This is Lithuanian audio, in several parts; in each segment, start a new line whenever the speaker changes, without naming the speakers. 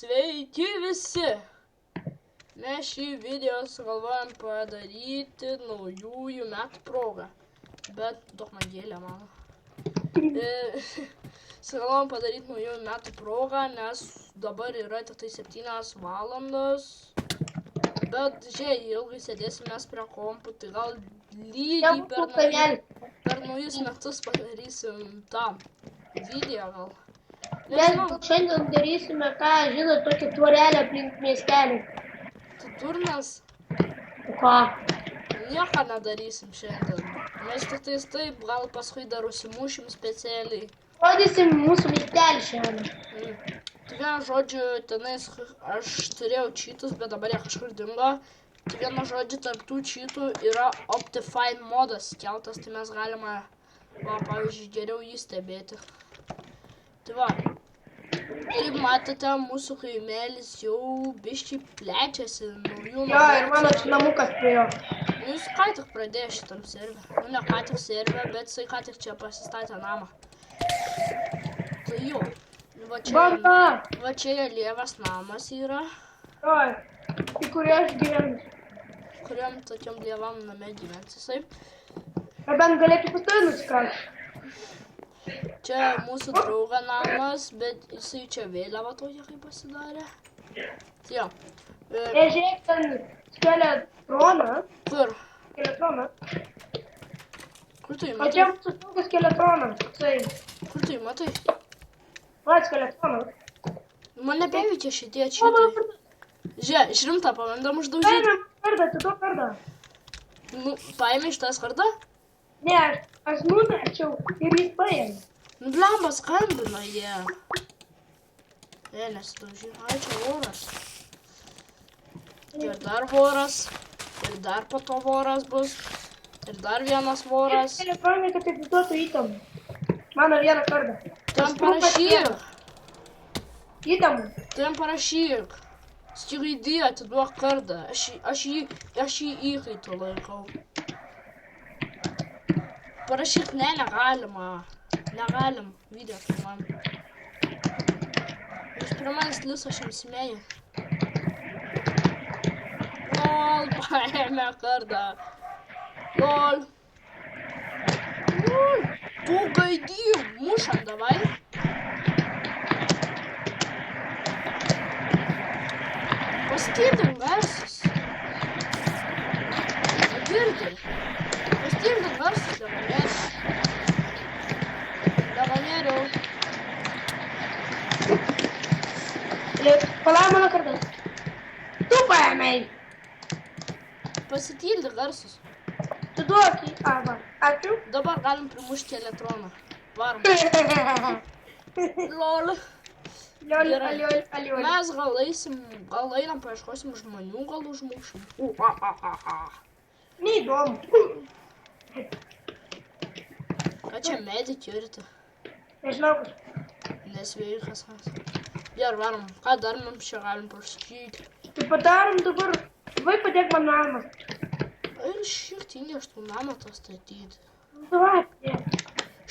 Sveiki visi! Mes šį video sugalvojom padaryti naujųjų metų progą. Bet duok man gėlę, mama. Sugalvojom padaryti naujųjų metų progą, nes dabar yra tik tai 7 valandos. Bet, žiūrėk, ilgai sėdėsim mes prie kompų, tai gal lygiai per naujus metus padarysim tą video gal.
Mes šiandien darysime, ką žinot, tokią tvorelę aplink miestelį.
Tu durnas?
Ką?
Nieko nedarysim šiandien. Mes tik tais taip, gal paskui dar užsimušim specialiai.
Rodysim mūsų miestelį šiandien.
Tai vieną žodžiu, tenais aš turėjau čytus, bet dabar jie kažkur dingo. Tai vieną žodžiu, tarp tų čytų yra Optifine modas keltas, tai mes galime, pavyzdžiui, geriau jį stebėti. Tai va, kaip matote, mūsų kaimelis jau biščiai plečiasi naujų namų.
Jo, ir mano namukas prie jo.
Jis ką tik pradėjo šitam serve. Nu, ne ką tik serve, bet jisai ką tik čia pasistatė namą. Tai jo, va čia lievas namas yra.
Oi, į kurį aš gyvenu.
Kuriam tokiam lievam name gyvens jisai.
Ar bent galėtų pas tave nusikalti?
Čia mūsų draugo namas, bet jisai čia vėliava tokia kaip pasidarė. Tai jo.
Žiūrėk, ten skeletroną.
Kur?
Skeletroną.
Kur tu jį
O
matai?
čia mūsų draugas skeletronas.
Kur tu jį matai?
Va, skeletronas.
Man nebeveikia šitie čitai. Žiūrėk, išrimta, pabandom uždaužyti.
Kardą, tu to kardą.
Nu, paėmė iš tas kardą?
Ne, aš numečiau ir jis paėmė.
Nu, blemba, skambina jie. Nesidaužy. Ai, čia voras. Ir dar voras. Ir dar po to voras bus. Ir dar vienas voras.
Telefonai, kad atiduotų įtamų. Mano vieną kardą.
Tam parašyk.
Įtamų.
Tam parašyk. Skirydį atiduok kardą. Aš jį įkaitų laikau. Parašyk, ne, negalima. Negalim video filmam. Jūs prie manęs liso aš jums smėjau. Lol, paėmė kardą. Lol. Tu gaidy, mušam, davai. Pastirdim garsus. Girdi. Pastirdim garsus, levanėriau. Levanėriau.
Palai mano kardą. Tu paėmei.
Pasitildi garsus.
Tu duok į arba. Ačiū.
Dabar galim primušti elektroną. Varom. Lol.
Liol, aliol.
Mes gal einam paieškosim žmonių, gal užmušim.
Neįdomu.
Ką čia medį turite?
Nežinau.
Nesveikas. Gerai, varom. Ką dar mums čia galim pasakyti?
Tai padarom dabar. Vai padėk man namą.
Ir šiek tiek neštų namą tą statyti.
Duok.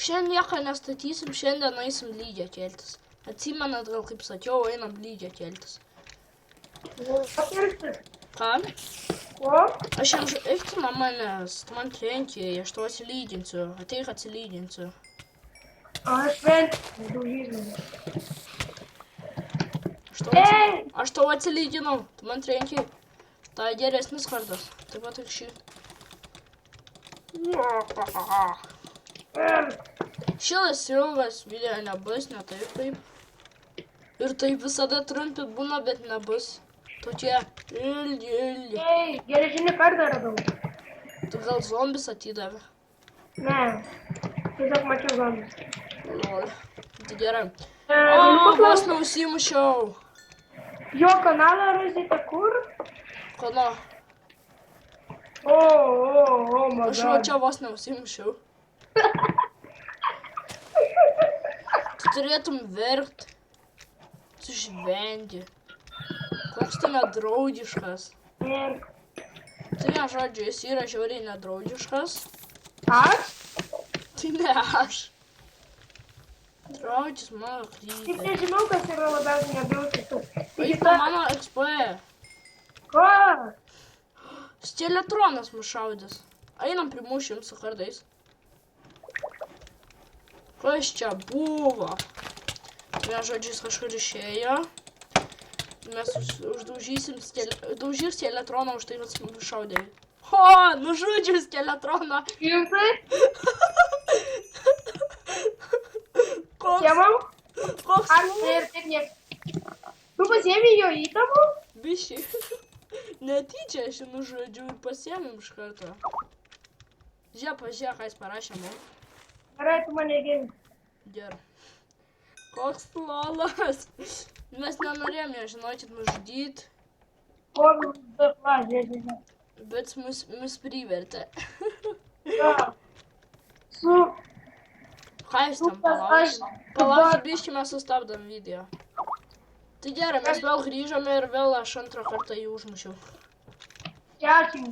Šiandien nieko nestatysim, šiandien eisim lygią keltis. Atsimenat, gal kaip sakiau, einam lygią keltis. Ką?
Ko?
Aš jam eik tu nuo manęs, tu man trenkėjai, aš tau atsilyginsiu, ateik atsilyginsiu.
Aš daužysiu.
Aš tau atsilyginau, tu man trenkėjai. Tai geresnis kardas, taip pat ir šį. Šilas ilgas video nebus, ne taip. Ir taip visada trumpi būna, bet nebus. Tokie ilgi.
Ei, geležinį kardą radau.
Tu gal zombis atidavė?
Ne, tiesiog mačiau zombis.
Lol. Tai gerai. O, vos neusimušiau.
Jo kanalą rasite kur?
Kono.
O, my
Aš va
god.
čia vos neusimušiau. Tu turėtum verkt. Tu žvendi. Koks tu nedraugiškas.
Ir
Tai ne žodžiu, jis yra žiauriai nedraugiškas.
aš?
Tai ne aš. Draudžius mano
Taip
krypė.
nežinau, kas yra labiausiai nedraugiškas. Tai
nuo mano XP.
Ko?
Steletronas mus šaudys. Einam primušim su kardais. Kas čia buvo? Mes žodžiais kažkur išėjo. Mes uždaužysim skeletroną už tai, kad šaudė. O, nužudžiu skeletroną.
Jumpai?
Koks?
Siemam?
Koks?
Ir taip nieks. Tu pasiėmė jo įtamų?
Bišį. Netyčia aš jį nužudžiu ir pasiėmėm iš karto. Žiūrėk, ką jis parašė man.
Gerai, tu mane gini.
Gerai. Koks lolas. Mes nenorėjom jo, žinokit, nužudyti.
O, bet lažė.
Bet mus privertė.
Ja. Su...
Ką jūs ten palaukit, biškį mes sustabdom video. Tai gerai, mes vėl grįžome ir vėl aš antrą kartą jį užmušiau.
Ačiū.